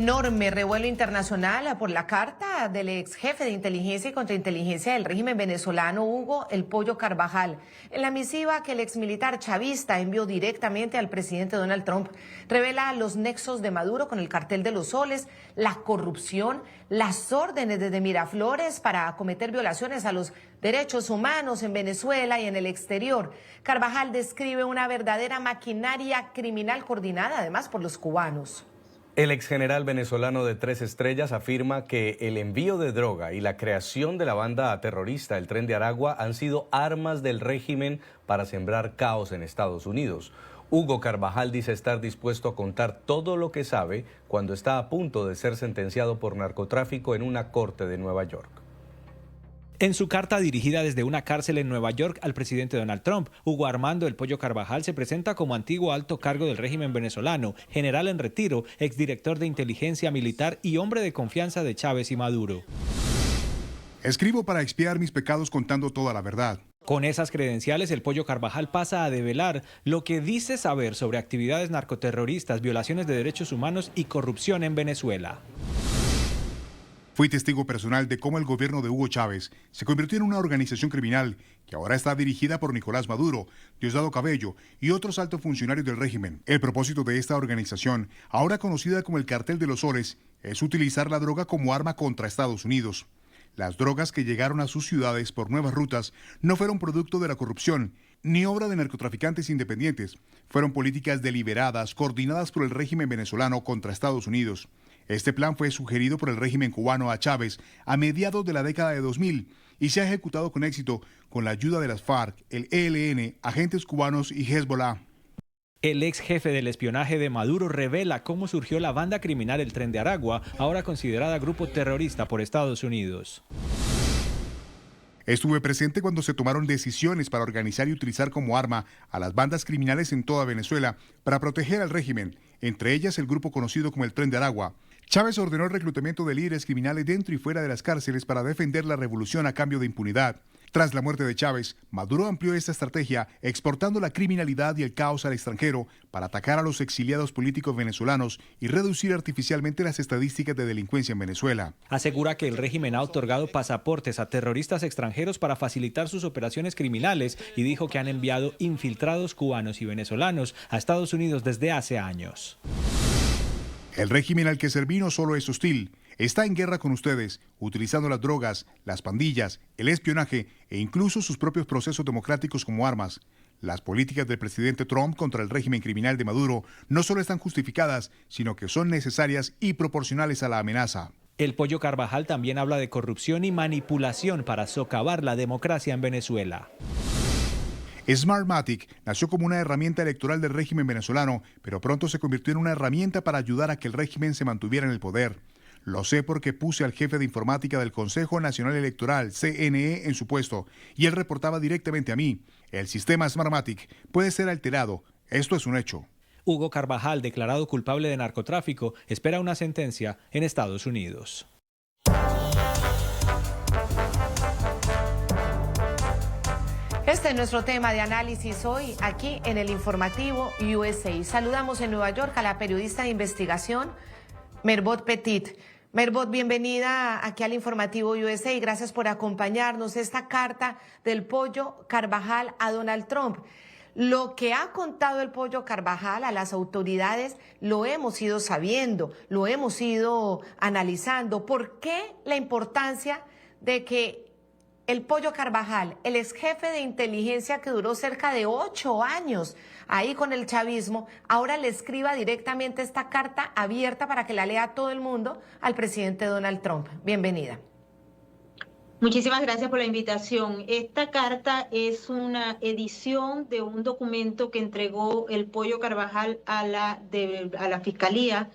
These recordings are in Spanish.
Enorme revuelo internacional por la carta del ex jefe de inteligencia y contrainteligencia del régimen venezolano, Hugo El Pollo Carvajal. En la misiva que el ex militar chavista envió directamente al presidente Donald Trump, revela los nexos de Maduro con el cartel de los soles, la corrupción, las órdenes desde Miraflores para cometer violaciones a los derechos humanos en Venezuela y en el exterior. Carvajal describe una verdadera maquinaria criminal coordinada además por los cubanos. El exgeneral venezolano de 3 estrellas afirma que el envío de droga y la creación de la banda terrorista El Tren de Aragua han sido armas del régimen para sembrar caos en Estados Unidos. Hugo Carvajal dice estar dispuesto a contar todo lo que sabe cuando está a punto de ser sentenciado por narcotráfico en una corte de Nueva York. En su carta dirigida desde una cárcel en Nueva York al presidente Donald Trump, Hugo Armando El Pollo Carvajal se presenta como antiguo alto cargo del régimen venezolano, general en retiro, exdirector de inteligencia militar y hombre de confianza de Chávez y Maduro. Escribo para expiar mis pecados contando toda la verdad. Con esas credenciales, El Pollo Carvajal pasa a develar lo que dice saber sobre actividades narcoterroristas, violaciones de derechos humanos y corrupción en Venezuela. Fui testigo personal de cómo el gobierno de Hugo Chávez se convirtió en una organización criminal que ahora está dirigida por Nicolás Maduro, Diosdado Cabello y otros altos funcionarios del régimen. El propósito de esta organización, ahora conocida como el Cartel de los Soles, es utilizar la droga como arma contra Estados Unidos. Las drogas que llegaron a sus ciudades por nuevas rutas no fueron producto de la corrupción, ni obra de narcotraficantes independientes. Fueron políticas deliberadas, coordinadas por el régimen venezolano contra Estados Unidos. Este plan fue sugerido por el régimen cubano a Chávez a mediados de la década de 2000 y se ha ejecutado con éxito con la ayuda de las FARC, el ELN, agentes cubanos y Hezbollah. El ex jefe del espionaje de Maduro revela cómo surgió la banda criminal El Tren de Aragua, ahora considerada grupo terrorista por Estados Unidos. Estuve presente cuando se tomaron decisiones para organizar y utilizar como arma a las bandas criminales en toda Venezuela para proteger al régimen, entre ellas el grupo conocido como el Tren de Aragua. Chávez ordenó el reclutamiento de líderes criminales dentro y fuera de las cárceles para defender la revolución a cambio de impunidad. Tras la muerte de Chávez, Maduro amplió esta estrategia exportando la criminalidad y el caos al extranjero para atacar a los exiliados políticos venezolanos y reducir artificialmente las estadísticas de delincuencia en Venezuela. Asegura que el régimen ha otorgado pasaportes a terroristas extranjeros para facilitar sus operaciones criminales y dijo que han enviado infiltrados cubanos y venezolanos a Estados Unidos desde hace años. El régimen al que serví no solo es hostil, está en guerra con ustedes, utilizando las drogas, las pandillas, el espionaje e incluso sus propios procesos democráticos como armas. Las políticas del presidente Trump contra el régimen criminal de Maduro no solo están justificadas, sino que son necesarias y proporcionales a la amenaza. El Pollo Carvajal también habla de corrupción y manipulación para socavar la democracia en Venezuela. Smartmatic nació como una herramienta electoral del régimen venezolano, pero pronto se convirtió en una herramienta para ayudar a que el régimen se mantuviera en el poder. Lo sé porque puse al jefe de informática del Consejo Nacional Electoral, CNE, en su puesto, y él reportaba directamente a mí. El sistema Smartmatic puede ser alterado. Esto es un hecho. Hugo Carvajal, declarado culpable de narcotráfico, espera una sentencia en Estados Unidos. Este es nuestro tema de análisis hoy, aquí en el informativo USA. Saludamos en Nueva York a la periodista de investigación, Merbot Petit. Merbot, bienvenida aquí al informativo USA y gracias por acompañarnos. Esta carta del Pollo Carvajal a Donald Trump. Lo que ha contado el Pollo Carvajal a las autoridades lo hemos ido sabiendo, lo hemos ido analizando. ¿Por qué la importancia de que el Pollo Carvajal, el ex jefe de inteligencia que duró cerca de 8 años ahí con el chavismo, ahora le escriba directamente esta carta abierta para que la lea todo el mundo al presidente Donald Trump? Bienvenida. Muchísimas gracias por la invitación. Esta carta es una edición de un documento que entregó el Pollo Carvajal a la Fiscalía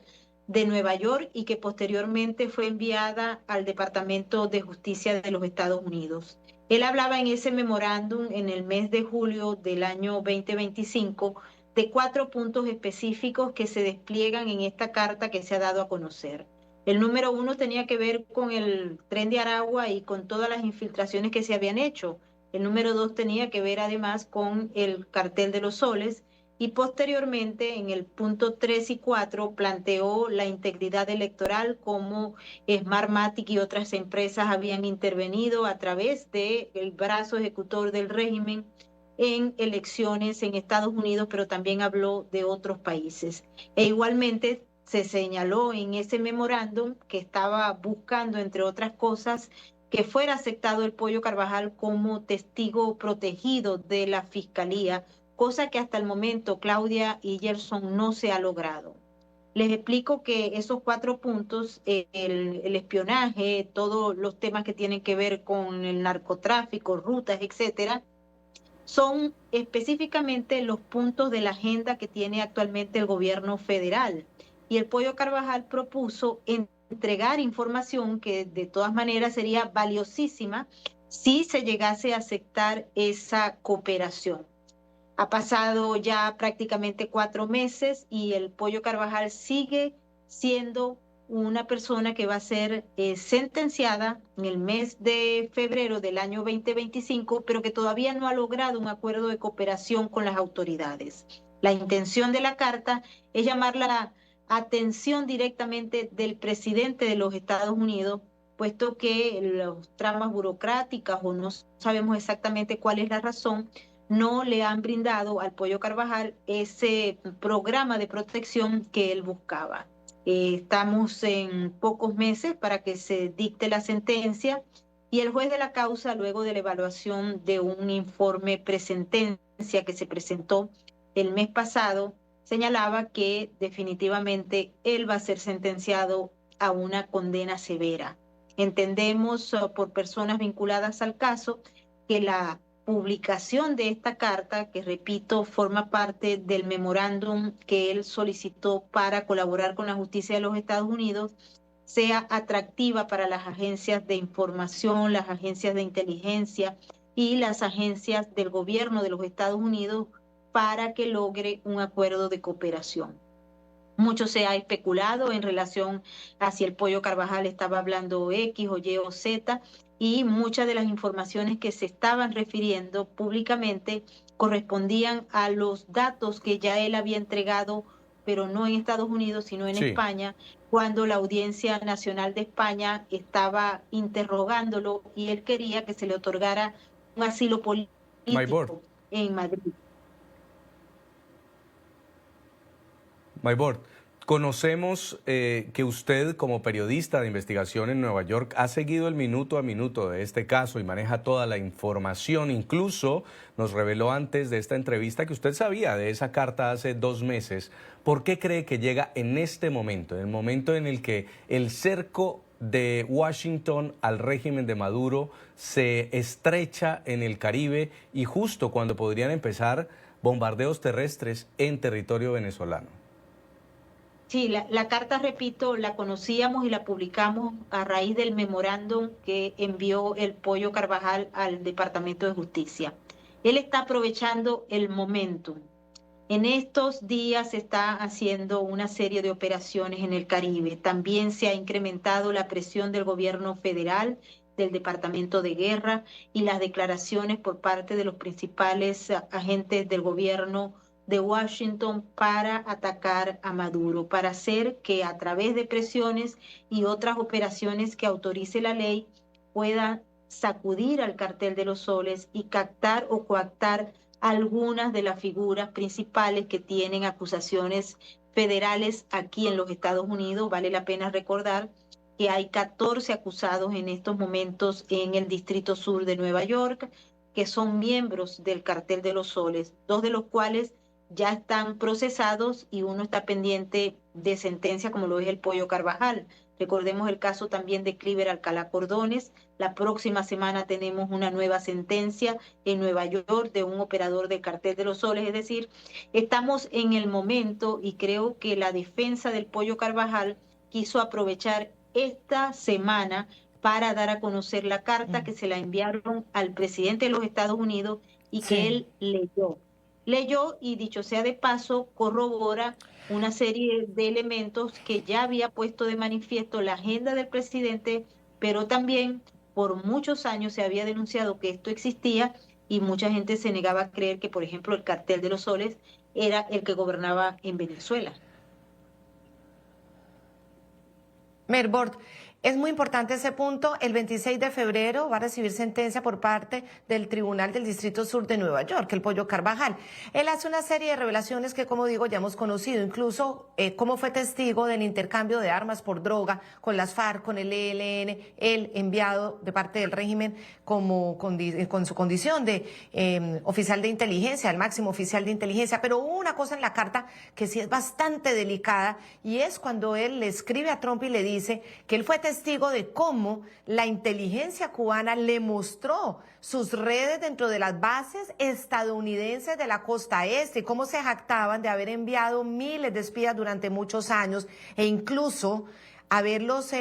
de Nueva York y que posteriormente fue enviada al Departamento de Justicia de los Estados Unidos. Él hablaba en ese memorándum en el mes de julio del año 2025 de 4 puntos específicos que se despliegan en esta carta que se ha dado a conocer. El número 1 tenía que ver con el Tren de Aragua y con todas las infiltraciones que se habían hecho. El número 2 tenía que ver además con el Cartel de los Soles. y posteriormente en el punto 3 y 4 planteó la integridad electoral, como Smartmatic y otras empresas habían intervenido a través del brazo ejecutor del régimen en elecciones en Estados Unidos, pero también habló de otros países. E igualmente se señaló en ese memorándum que estaba buscando, entre otras cosas, que fuera aceptado el Pollo Carvajal como testigo protegido de la Fiscalía, cosa que hasta el momento, Claudia y Gerson, no se ha logrado. Les explico que esos 4 puntos, el espionaje, todos los temas que tienen que ver con el narcotráfico, rutas, etcétera, son específicamente los puntos de la agenda que tiene actualmente el gobierno federal. Y el Pollo Carvajal propuso entregar información que de todas maneras sería valiosísima si se llegase a aceptar esa cooperación. Ha pasado ya prácticamente 4 meses y el Pollo Carvajal sigue siendo una persona que va a ser sentenciada en el mes de febrero del año 2025, pero que todavía no ha logrado un acuerdo de cooperación con las autoridades. La intención de la carta es llamar la atención directamente del presidente de los Estados Unidos, puesto que las tramas burocráticas, o no sabemos exactamente cuál es la razón, no le han brindado al Pollo Carvajal ese programa de protección que él buscaba. Estamos en pocos meses para que se dicte la sentencia y el juez de la causa, luego de la evaluación de un informe presentencia que se presentó el mes pasado, señalaba que definitivamente él va a ser sentenciado a una condena severa. Entendemos por personas vinculadas al caso que la publicación de esta carta, que repito, forma parte del memorándum que él solicitó para colaborar con la justicia de los Estados Unidos, sea atractiva para las agencias de información, las agencias de inteligencia y las agencias del gobierno de los Estados Unidos para que logre un acuerdo de cooperación. Mucho se ha especulado en relación a si el Pollo Carvajal estaba hablando X o Y o Z, y muchas de las informaciones que se estaban refiriendo públicamente correspondían a los datos que ya él había entregado, pero no en Estados Unidos, sino en España, cuando la Audiencia Nacional de España estaba interrogándolo y él quería que se le otorgara un asilo político en Madrid. Maybord, conocemos que usted, como periodista de investigación en Nueva York, ha seguido el minuto a minuto de este caso y maneja toda la información. Incluso nos reveló antes de esta entrevista que usted sabía de esa carta hace 2 meses. ¿Por qué cree que llega en este momento, en el momento en el que el cerco de Washington al régimen de Maduro se estrecha en el Caribe y justo cuando podrían empezar bombardeos terrestres en territorio venezolano? Sí, la carta, repito, la conocíamos y la publicamos a raíz del memorándum que envió el Pollo Carvajal al Departamento de Justicia. Él está aprovechando el momentum. En estos días se está haciendo una serie de operaciones en el Caribe. También se ha incrementado la presión del gobierno federal, del Departamento de Guerra y las declaraciones por parte de los principales agentes del gobierno de Washington para atacar a Maduro, para hacer que a través de presiones y otras operaciones que autorice la ley pueda sacudir al Cartel de los Soles y captar o coactar algunas de las figuras principales que tienen acusaciones federales aquí en los Estados Unidos. Vale la pena recordar que hay 14 acusados en estos momentos en el Distrito Sur de Nueva York, que son miembros del Cartel de los Soles, 2 de los cuales ya están procesados y uno está pendiente de sentencia, como lo es el Pollo Carvajal. Recordemos el caso también de Cliver Alcalá Cordones. La próxima semana tenemos una nueva sentencia en Nueva York de un operador del Cartel de los Soles. Es decir, estamos en el momento y creo que la defensa del Pollo Carvajal quiso aprovechar esta semana para dar a conocer la carta que se la enviaron al presidente de los Estados Unidos y que él leyó y, dicho sea de paso, corrobora una serie de elementos que ya había puesto de manifiesto la agenda del presidente, pero también por muchos años se había denunciado que esto existía y mucha gente se negaba a creer que, por ejemplo, el Cartel de los Soles era el que gobernaba en Venezuela. Merbord, es muy importante ese punto. El 26 de febrero va a recibir sentencia por parte del Tribunal del Distrito Sur de Nueva York, el Pollo Carvajal. Él hace una serie de revelaciones que, como digo, ya hemos conocido, incluso cómo fue testigo del intercambio de armas por droga con las FARC, con el ELN, él enviado de parte del régimen con su condición de oficial de inteligencia, el máximo oficial de inteligencia. Pero hubo una cosa en la carta que sí es bastante delicada, y es cuando él le escribe a Trump y le dice que él fue testigo de cómo la inteligencia cubana le mostró sus redes dentro de las bases estadounidenses de la costa este, y cómo se jactaban de haber enviado miles de espías durante muchos años, e incluso haberles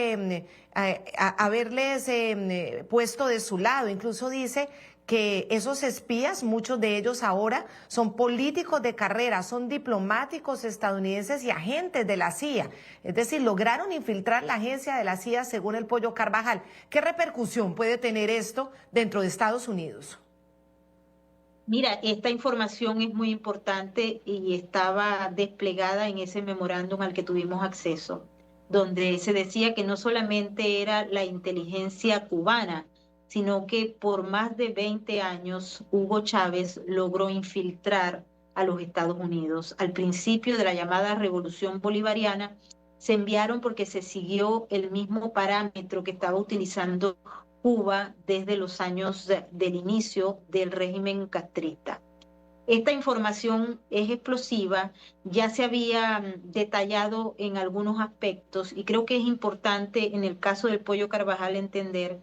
puesto de su lado. Incluso dice que esos espías, muchos de ellos ahora son políticos de carrera, son diplomáticos estadounidenses y agentes de la CIA. Es decir, lograron infiltrar la agencia de la CIA, según el Pollo Carvajal. ¿Qué repercusión puede tener esto dentro de Estados Unidos? Mira, esta información es muy importante y estaba desplegada en ese memorándum al que tuvimos acceso, donde se decía que no solamente era la inteligencia cubana, sino que por más de 20 años Hugo Chávez logró infiltrar a los Estados Unidos. Al principio de la llamada Revolución Bolivariana se enviaron porque se siguió el mismo parámetro que estaba utilizando Cuba desde los años del inicio del régimen castrista. Esta información es explosiva, ya se había detallado en algunos aspectos, y creo que es importante en el caso del Pollo Carvajal entender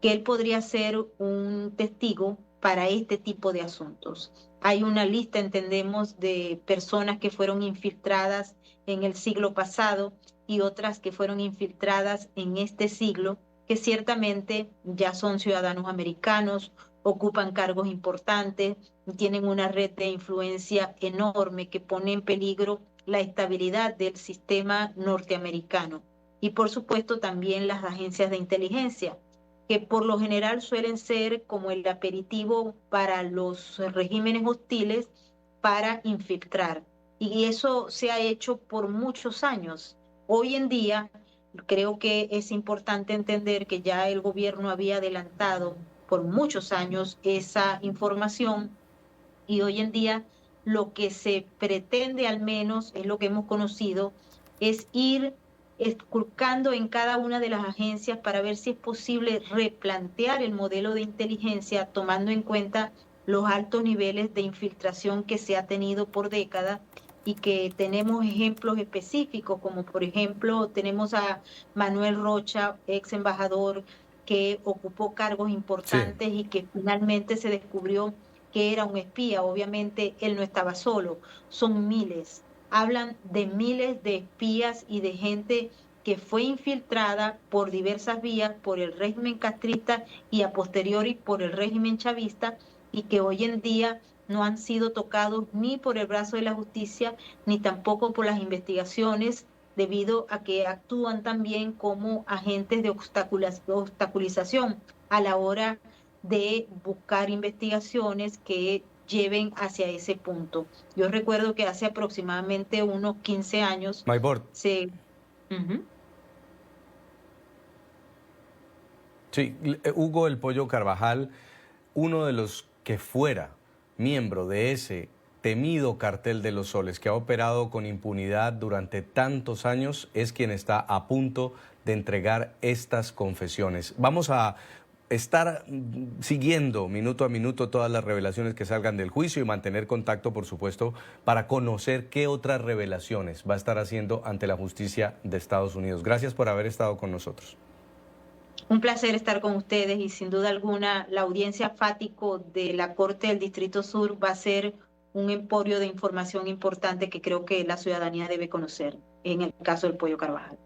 que él podría ser un testigo para este tipo de asuntos. Hay una lista, entendemos, de personas que fueron infiltradas en el siglo pasado y otras que fueron infiltradas en este siglo, que ciertamente ya son ciudadanos americanos, ocupan cargos importantes, tienen una red de influencia enorme que pone en peligro la estabilidad del sistema norteamericano. Y por supuesto también las agencias de inteligencia, que por lo general suelen ser como el aperitivo para los regímenes hostiles para infiltrar. Y eso se ha hecho por muchos años. Hoy en día, creo que es importante entender que ya el gobierno había adelantado por muchos años esa información, y hoy en día lo que se pretende, al menos es lo que hemos conocido, es ir esculcando en cada una de las agencias para ver si es posible replantear el modelo de inteligencia, tomando en cuenta los altos niveles de infiltración que se ha tenido por décadas, y que tenemos ejemplos específicos, como por ejemplo tenemos a Manuel Rocha, ex embajador, que ocupó cargos importantes y que finalmente se descubrió que era un espía. Obviamente él no estaba solo, son miles. Hablan de miles de espías y de gente que fue infiltrada por diversas vías por el régimen castrista y a posteriori por el régimen chavista, y que hoy en día no han sido tocados ni por el brazo de la justicia ni tampoco por las investigaciones, debido a que actúan también como agentes de obstaculización a la hora de buscar investigaciones que lleven hacia ese punto. Yo recuerdo que hace aproximadamente unos 15 años se... Sí, Hugo El Pollo Carvajal, uno de los que fuera miembro de ese temido cartel de los soles que ha operado con impunidad durante tantos años, es quien está a punto de entregar estas confesiones. Vamos a estar siguiendo minuto a minuto todas las revelaciones que salgan del juicio y mantener contacto, por supuesto, para conocer qué otras revelaciones va a estar haciendo ante la justicia de Estados Unidos. Gracias por haber estado con nosotros. Un placer estar con ustedes, y sin duda alguna la audiencia Fático de la Corte del Distrito Sur va a ser un emporio de información importante que creo que la ciudadanía debe conocer en el caso del Pollo Carvajal.